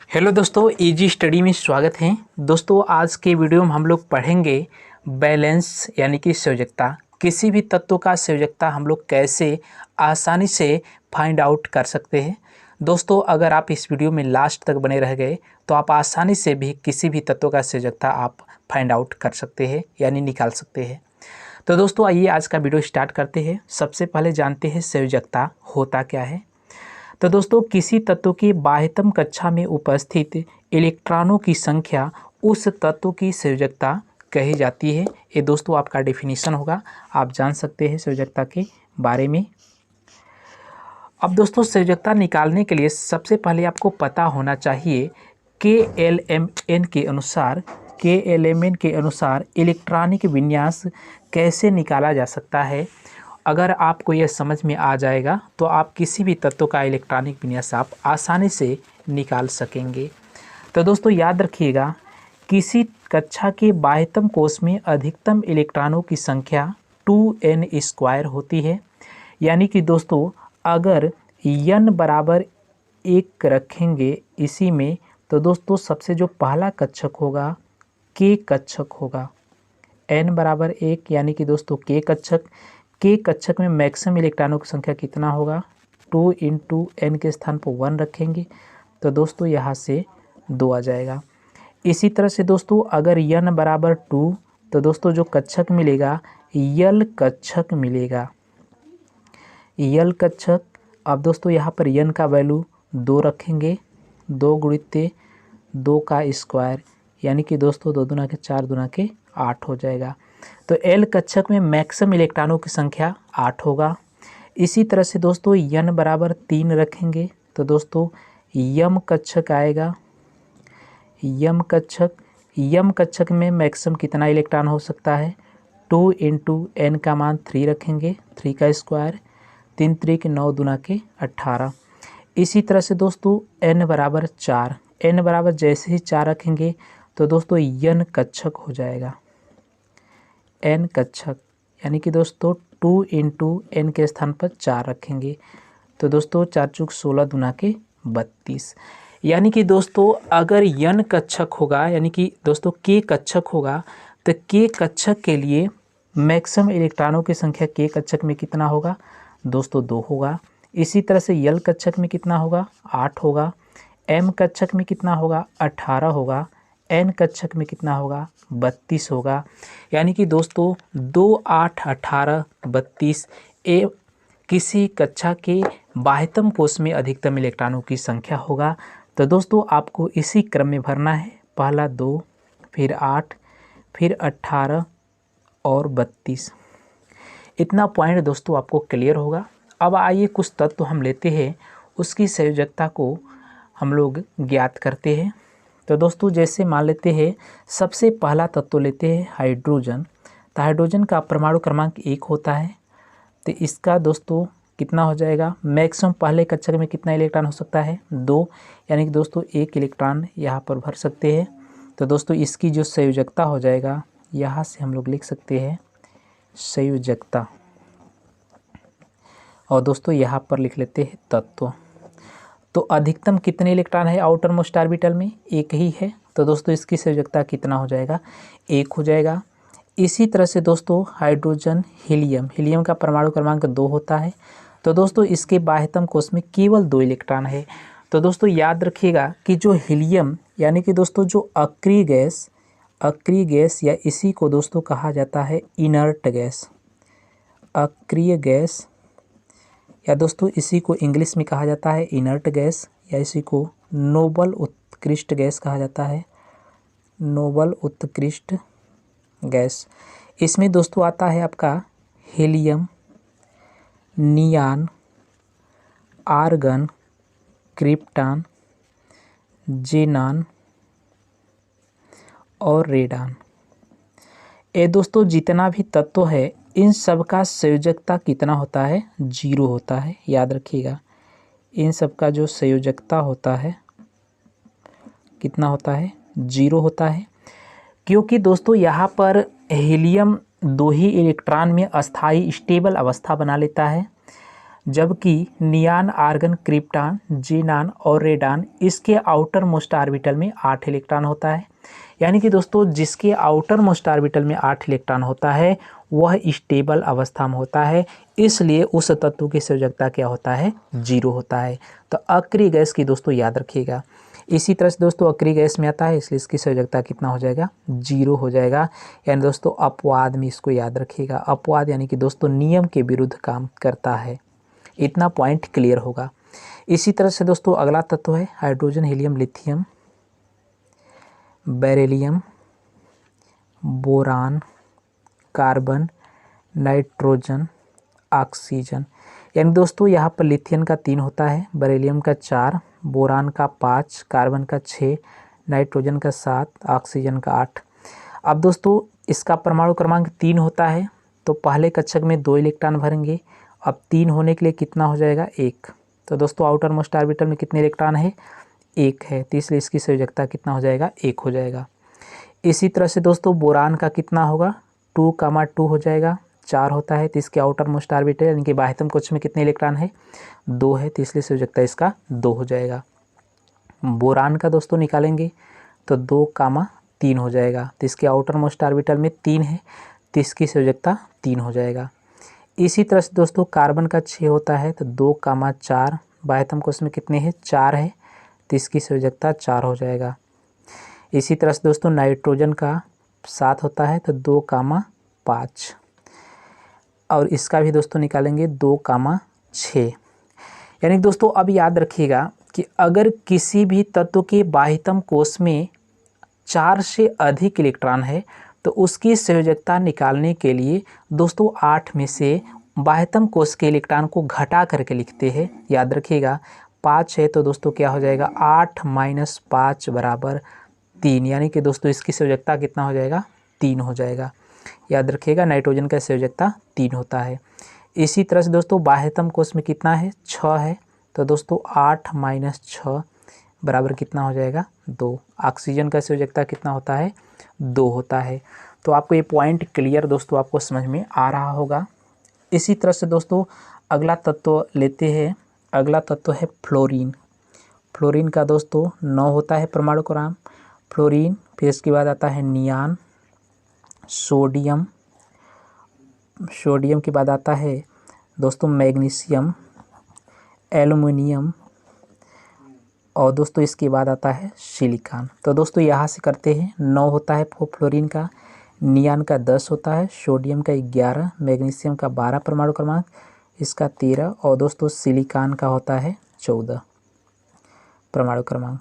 Hello दोस्तों, easy study में स्वागत है। दोस्तों आज के वीडियो में हम लोग पढ़ेंगे बैलेंस यानी कि संयोजकता। किसी भी तत्व का संयोजकता हम लोग कैसे आसानी से फाइंड आउट कर सकते हैं। दोस्तों अगर आप इस वीडियो में लास्ट तक बने रह गए तो आप आसानी से भी किसी भी तत्व का संयोजकता आप फाइंड आउट कर सकते हैं यानी निकाल सकते हैं। तो दोस्तों आइए आज का वीडियो स्टार्ट करते हैं। सबसे पहले जानते हैं संयोजकता होता क्या है। तो दोस्तों किसी तत्व की बाह्यतम कक्षा में उपस्थित इलेक्ट्रॉनों की संख्या उस तत्व की संयोजकता कही जाती है। ये दोस्तों आपका डेफिनेशन होगा, आप जान सकते हैं संयोजकता के बारे में। अब दोस्तों संयोजकता निकालने के लिए सबसे पहले आपको पता होना चाहिए KLMN के अनुसार इलेक्ट्रॉनिक विन्यास कैसे निकाला जा सकता है। अगर आपको यह समझ में आ जाएगा तो आप किसी भी तत्व का इलेक्ट्रॉनिक विन्यास आप आसानी से निकाल सकेंगे। तो दोस्तों याद रखिएगा, किसी कक्षा के बाह्यतम कोश में अधिकतम इलेक्ट्रॉनों की संख्या 2n² होती है। यानी कि दोस्तों अगर n बराबर 1 रखेंगे इसी में, तो दोस्तों सबसे जो पहला कक्षक होगा k कक्षक होगा। n बराबर 1 यानी कि दोस्तों k कक्षक में मैक्सिमम इलेक्ट्रॉनों की संख्या कितना होगा, 2 इंटू n के स्थान पर 1 रखेंगे तो दोस्तों यहाँ से 2 आ जाएगा। इसी तरह से दोस्तों अगर n बराबर 2 तो दोस्तों जो कक्षक मिलेगा यल कक्षक मिलेगा, यल कक्षक। अब दोस्तों यहाँ पर n का वैल्यू 2 रखेंगे, 2 गुणित 2 का स्क्वायर यानी कि दोस्तों 2 दूना के 4 दूना के 8 हो जाएगा। तो एल कक्षक में मैक्सिमम इलेक्ट्रॉनों की संख्या 8 होगा। इसी तरह से दोस्तों n बराबर 3 रखेंगे तो दोस्तों यम कक्षक आएगा। यम कक्षक में मैक्सिमम कितना इलेक्ट्रॉन हो सकता है, 2 इंटू एन का मान 3 रखेंगे, 3 का स्क्वायर, 3 3 के 9 दूना के 18। इसी तरह से दोस्तों n बराबर 4, n बराबर जैसे ही 4 रखेंगे तो दोस्तों n कक्षक हो जाएगा, n कक्षक। यानी कि दोस्तों 2 इंटू एन के स्थान पर 4 रखेंगे तो दोस्तों 4 चूक 16 दूना के 32। यानी कि दोस्तों अगर n कक्षक होगा यानी कि दोस्तों k कक्षक होगा तो k कक्षक के लिए मैक्सिमम इलेक्ट्रॉनों की संख्या k कक्षक में कितना होगा दोस्तों 2 होगा। इसी तरह से यल कक्षक में कितना होगा 8 होगा, m कक्षक में कितना होगा 18 होगा, n कक्षक में कितना होगा 32 होगा। यानी कि दोस्तों 2 8 18 32 ए किसी कक्षा के बाह्यतम कोश में अधिकतम इलेक्ट्रॉनों की संख्या होगा। तो दोस्तों आपको इसी क्रम में भरना है, पहला 2 फिर 8 फिर 18 और 32। इतना पॉइंट दोस्तों आपको क्लियर होगा। अब आइए कुछ तत्व हम लेते हैं, उसकी संयोजकता को हम लोग ज्ञात करते हैं। तो दोस्तों जैसे मान लेते हैं सबसे पहला तत्व लेते हैं हाइड्रोजन। तो हाइड्रोजन का परमाणु क्रमांक 1 होता है। तो इसका दोस्तों कितना हो जाएगा, मैक्सिमम पहले कक्षक में कितना इलेक्ट्रॉन हो सकता है 2, यानी कि दोस्तों 1 इलेक्ट्रॉन यहाँ पर भर सकते हैं। तो दोस्तों इसकी जो संयोजकता हो जाएगा यहाँ से हम लोग लिख सकते हैं संयोजकता, और दोस्तों यहाँ पर लिख लेते हैं तत्व। तो अधिकतम कितने इलेक्ट्रॉन है आउटर मोस्ट ऑर्बिटल में, 1 ही है। तो दोस्तों इसकी संयोजकता कितना हो जाएगा 1 हो जाएगा। इसी तरह से दोस्तों हाइड्रोजन हीलियम का परमाणु क्रमांक 2 होता है। तो दोस्तों इसके बाह्यतम कोश में केवल 2 इलेक्ट्रॉन है। तो दोस्तों याद रखिएगा कि जो हीलियम यानी कि दोस्तों जो अक्रिय गैस या इसी को दोस्तों कहा जाता है इनर्ट गैस, अक्रिय गैस, या दोस्तों इसी को इंग्लिश में कहा जाता है इनर्ट गैस, या इसी को नोबल उत्कृष्ट गैस कहा जाता है, नोबल उत्कृष्ट गैस। इसमें दोस्तों आता है आपका हीलियम, नियान, आर्गन, क्रिप्टॉन, जेनान और रेडान। ये दोस्तों जितना भी तत्व है इन सब का संयोजकता कितना होता है 0 होता है। याद रखिएगा इन सब का जो संयोजकता होता है कितना होता है 0 होता है, क्योंकि दोस्तों यहाँ पर हीलियम 2 ही इलेक्ट्रॉन में अस्थाई स्टेबल अवस्था बना लेता है, जबकि नियान, आर्गन, क्रिप्टॉन, जीनान और रेडान इसके आउटर मोस्ट ऑर्बिटल में 8 इलेक्ट्रॉन होता है। यानी कि दोस्तों जिसके आउटर मोस्ट ऑर्बिटल में 8 इलेक्ट्रॉन होता है वह स्टेबल अवस्था में होता है, इसलिए उस तत्व की संयोजकता क्या होता है, 0 होता है। तो अक्रिय गैस की दोस्तों याद रखिएगा। इसी तरह से दोस्तों अक्रिय गैस में आता है, इसलिए इसकी संयोजकता कितना हो जाएगा, 0 हो जाएगा। यानी दोस्तों अपवाद में इसको याद रखिएगा। अपवाद यानी कि दोस्तों नियम के विरुद्ध काम करता है। इतना पॉइंट क्लियर होगा। इसी तरह से दोस्तों अगला तत्व है hydrogen, helium, lithium, beryllium, boron, carbon, nitrogen, oxygen. यानी दोस्तों यहाँ पर लिथियम का 3 होता है, बेरिलियम का 4, बोरान का 5, कार्बन का 6, नाइट्रोजन का 7, ऑक्सीजन का 8। अब दोस्तों इसका परमाणु क्रमांक 3 होता है, तो पहले कक्षक में 2 इलेक्ट्रॉन भरेंगे। अब 3 होने के लिए कितना हो जाएगा, 1। तो दोस्तों आउटर मोस्ट ऑर्बिटल में कितने इलेक्ट्रॉन है, 1 है, तो इसलिए इसकी संयोजकता कितना हो जाएगा, 1 हो जाएगा। इसी तरह से दोस्तों बोरान का कितना होगा, 2,2 हो जाएगा, 4 होता है, तो इसके आउटर मोस्ट ऑर्बिटल यानी कि बाह्यतम कक्ष में कितने इलेक्ट्रॉन है, 2 है, तो इसलिए संयोजकता इसका 2 हो जाएगा। बोरान का दोस्तों निकालेंगे तो 2,3 हो जाएगा, तो इसके आउटर मोस्ट ऑर्बिटल में 3 है, तो इसकी संयोजकता 3 हो जाएगा। इसी तरह से दोस्तों कार्बन का 6 होता है, तो 2,4, बाह्यतम कोश में कितने हैं, 4 है, तो इसकी संयोजकता 4 हो जाएगा। इसी तरह से दोस्तों नाइट्रोजन का 7 होता है, तो 2,5, और इसका भी दोस्तों निकालेंगे 2,6। यानी दोस्तों अब याद रखिएगा कि अगर किसी भी तत्व के बाह्यतम कोश में 4 से अधिक इलेक्ट्रॉन है तो उसकी संयोजकता निकालने के लिए दोस्तों 8 में से बाह्यतम कोश के इलेक्ट्रॉन को घटा करके लिखते हैं। याद रखिएगा 5 है तो दोस्तों क्या हो जाएगा, 8 - 5 = 3, यानी कि दोस्तों इसकी संयोजकता कितना हो जाएगा, 3 हो जाएगा। याद रखिएगा नाइट्रोजन का संयोजकता 3 होता है। इसी तरह से दोस्तों बाह्यतम कोश में कितना है, 6 है, तो दोस्तों 8 - 6 बराबर कितना हो जाएगा, 2। ऑक्सीजन का संयोजकता कितना होता है, 2 होता है। तो आपको ये पॉइंट क्लियर दोस्तों आपको समझ में आ रहा होगा। इसी तरह से दोस्तों अगला तत्व लेते हैं। अगला तत्व है फ्लोरीन। फ्लोरीन का दोस्तों 9 होता है परमाणु क्रमांक, फ्लोरीन। फिर इसके बाद आता है नियान, सोडियम, सोडियम के बाद आता है दोस्तों मैग्नीशियम, एल्युमिनियम, और दोस्तों इसके बाद आता है सिलिकॉन। तो दोस्तों यहाँ से करते हैं, 9 होता है फ्लोरीन का, नियान का 10 होता है, सोडियम का 11, मैग्नीशियम का 12 परमाणु क्रमांक, इसका 13, और दोस्तों सिलिकॉन का होता है 14 परमाणु क्रमांक।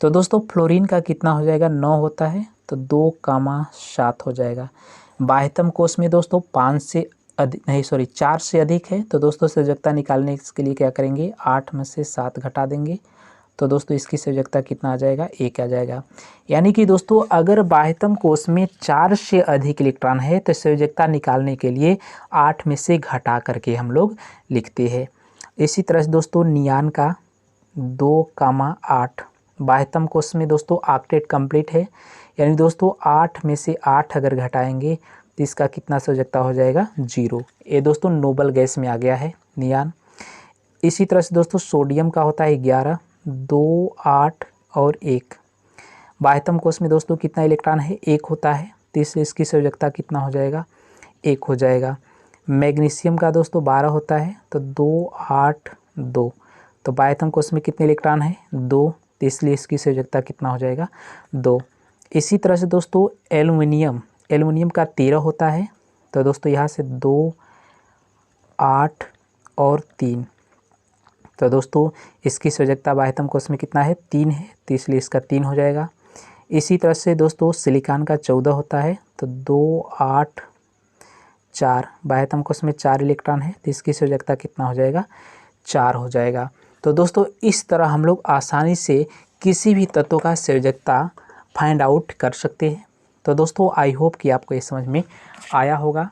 तो दोस्तों फ्लोरीन का कितना हो जाएगा, 9 होता है, तो 2,7 हो जाएगा। बाह्यतम कोश में दोस्तों 4 से अधिक है, तो दोस्तों संयोजकता निकालने के लिए क्या करेंगे, 8 में से 7 घटा देंगे, तो दोस्तों इसकी संयोजकता कितना आ जाएगा, 1 आ जाएगा। यानी कि दोस्तों अगर बाह्यतम कोश में 4 से अधिक इलेक्ट्रॉन है तो संयोजकता निकालने के लिए 8 में से घटा करके हम लोग लिखते हैं। इसी तरह से दोस्तों नियान का 2,8, बाह्यतम कोश में दोस्तों ऑक्टेट कंप्लीट है, यानी दोस्तों 8 में से 8 अगर घटाएंगे तो इसका कितना संयोजकता हो जाएगा, 0। ये दोस्तों नोबल गैस में आ गया है नियान। इसी तरह से दोस्तों सोडियम का होता है 11, 2, 8 और 1। बाह्यतम कोश में दोस्तों कितना इलेक्ट्रॉन है, 1 होता है, तो इसलिए इसकी संयोजकता कितना हो जाएगा, 1 हो जाएगा। मैग्नीशियम का दोस्तों 12 होता है, तो 2, 8, 2, तो बाह्यतम कोश में कितने इलेक्ट्रॉन है, 2, तो इसलिए इसकी संयोजकता कितना हो जाएगा, 2। इसी तरह से दोस्तों एल्युमिनियम का 13 होता है, तो दोस्तों यहाँ से 2, 8 और 3, तो दोस्तों इसकी संयोजकता बाह्यतम कोश में कितना है, 3 है, तो इसलिए इसका 3 हो जाएगा। इसी तरह से दोस्तों सिलिकॉन का 14 होता है, तो 2, 8, 4, बाह्यतम कोश में 4 इलेक्ट्रॉन है, तो इसकी संयोजकता कितना हो जाएगा, 4 हो जाएगा। तो दोस्तों इस तरह हम लोग आसानी से किसी भी तत्व का संयोजकता फाइंड आउट कर सकते हैं। तो दोस्तों आई होप कि आपको ये समझ में आया होगा।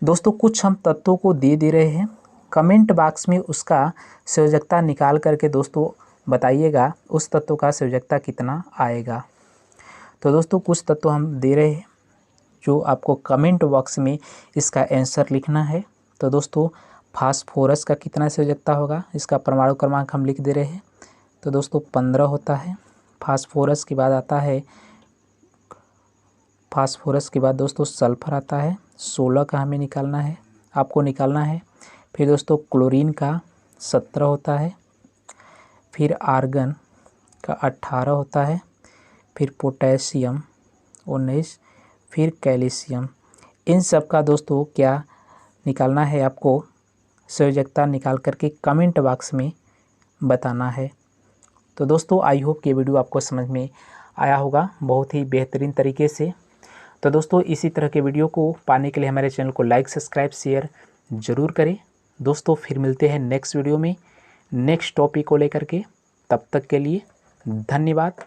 दोस्तों कुछ हम तत्वों को दे रहे हैं, कमेंट बॉक्स में उसका संयोजकता निकाल करके दोस्तों बताइएगा उस तत्व का संयोजकता कितना आएगा। तो दोस्तों कुछ तत्व हम दे रहे हैं जो आपको कमेंट बॉक्स में इसका आंसर लिखना है। तो दोस्तों फास्फोरस का कितना संयोजकता होगा, इसका परमाणु क्रमांक हम लिख दे रहे हैं। तो दोस्तों 15 होता है। फास्फोरस के बाद आता है, फास्फोरस के बाद दोस्तों सल्फर आता है, 16 का हमें निकालना है, आपको निकालना है। फिर दोस्तों क्लोरीन का 17 होता है, फिर आर्गन का 18 होता है, फिर पोटेशियम 19, फिर कैल्शियम। इन सब का दोस्तों क्या निकालना है, आपको संयोजकता निकाल करके कमेंट बॉक्स में बताना है। तो दोस्तों आई होप कि ये वीडियो आपको समझ में आया होगा बहुत ही बेहतरीन तरीके से। तो दोस्तों इसी तरह के वीडियो को पाने के लिए हमारे चैनल को लाइक, सब्सक्राइब, शेयर ज़रूर करें। दोस्तों फिर मिलते हैं नेक्स्ट वीडियो में नेक्स्ट टॉपिक को लेकर के। तब तक के लिए धन्यवाद।